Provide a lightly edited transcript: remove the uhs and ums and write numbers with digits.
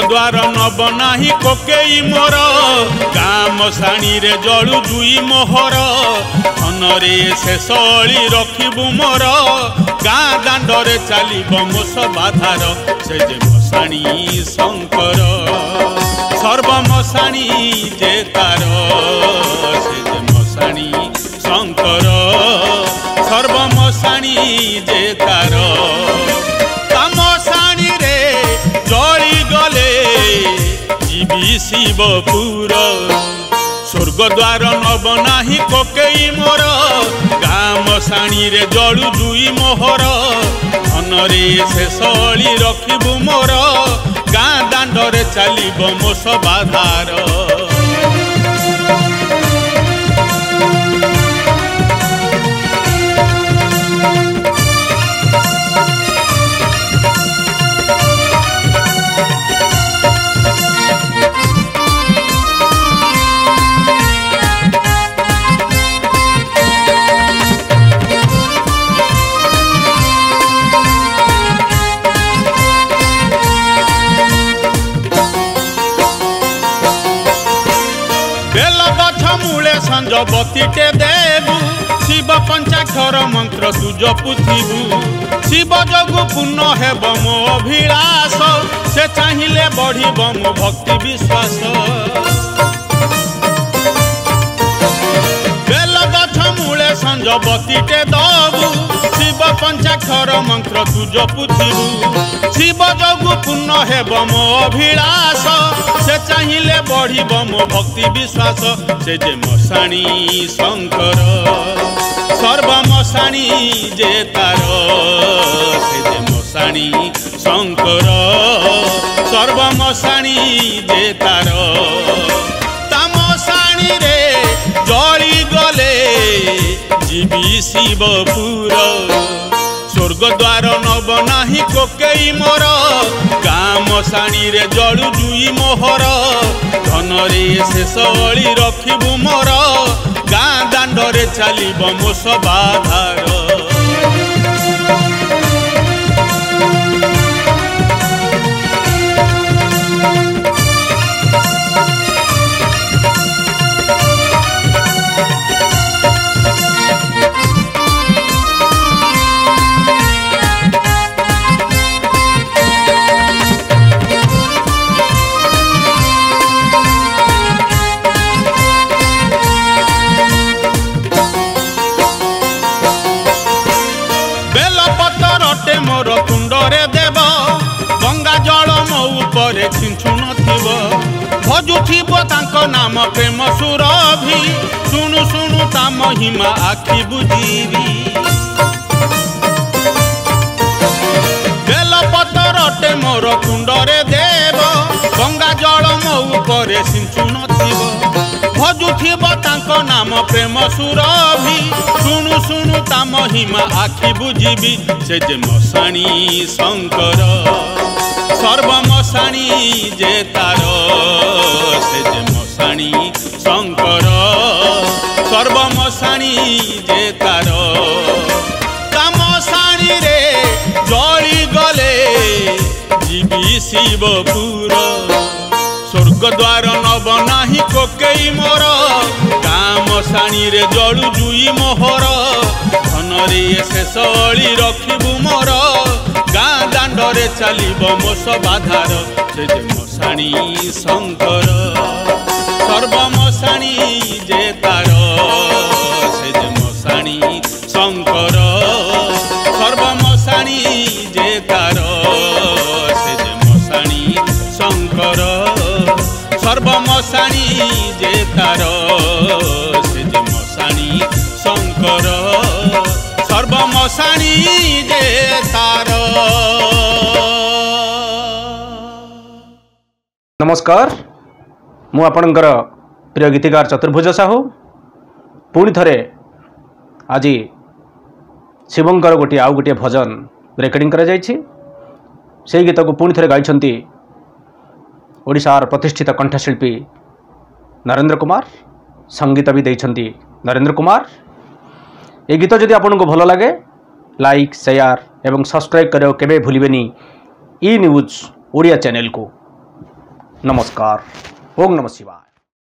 द्वार नब नाही कोकेई मोर गाँ मशाणी रे जलु जुई मोहर धनरे शेष अली रखिबु मोर गाँ दांडरे चलिब मो सबाधार से जे मशाणी शंकर सर्वमशाणी जे तार से जे मशाणी शंकर सर्वमशाणी जे तार मशाणी रे जली गले जीवी शिवपुर स्वर्ग द्वार नब नाही कोकेई मोर गाँ मशाणी रे जलु जुई मोहर धनरे शेष अली रखिबु मोर गाँ दांडरे चलिब मो सबाधार संजबतीटे देबु शिव पंचाक्षर मंत्र तु जपुथिबु शिव जगु पूर्ण हेब मो अभिलाष से चाहिए बढ़िब मो भक्ति विश्वास बेल गछ मूले संजबतीटे दबु शिव पंचाक्षर मंत्र तु जपुथिबु शिव जगु पूर्ण हेब मो अभिलाष से चाहिए बढ़िब मो भक्ति विश्वास से जे मशाणी शंकर सर्वमशाणी जे तार से जे मशाणी शंकर सर्वमशाणी जे तार मशाणी रे जली गले जीवी शिवपुर स्वर्ग द्वार नब नाही कोकेई मोर गाँ मशाणी रे जलु जुई मोहर धनरे शेष अली रखिबु मोर गाँ दांडरे चलिब मो सबाधार मोर कुंडरे देव गंगा जल मो उपरे छिंचु नथिब भजुथिब तांको नाम प्रेम सुरभि सुनु सुनु ता महिमा आखि बुझीबी बेलपतरटे मोर कुंडरे देव गंगा जल मो उपरे छिंचु नथिब भजुथिब तांको नाम प्रेम सुरभि सुनु सुनु ता महिमा आखि बुझीबी से जे मशाणी शंकर सर्वमशाणी जे तार से जे मशाणी शंकर सर्वमशाणी जे तार मशाणी रे जली गले जीवी शिवपुर स्वर्ग द्वार नब नाही कोकेई मोर गाँ मशाणी रे जलु जुई मोहर धनरे शेष अली रखिबु मोर गाँ दांडरे चलिब मो सबाधार से जे मशाणी शंकर सर्वमशाणी जे तार से जे मशाणी शंकर सर्वमशाणी जे तार से जे मशाणी शंकर सर्वमशाणी जे तार से जे मशाणी शंकर सर्वमशाणी जे तार। नमस्कार मु आपणकर प्रिय गीतिकार चतुर्भुज साहू पुणी थरे आज शिवंकर गोटे आउ गोटे भजन रेकर्डिंग करा जायछि से गीत को पुणी थरे गाइछंती ओडिशार प्रतिष्ठित कंठशिल्पी नरेंद्र कुमार संगीत भी देइछंती नरेंद्र कुमार। ये गीत जदि आपको भल लगे लाइक शेयर एवं सब्सक्राइब करो केबे भूलिबेनी ई न्यूज ओडिया चैनल को। नमस्कार। ओम नमः शिवाय।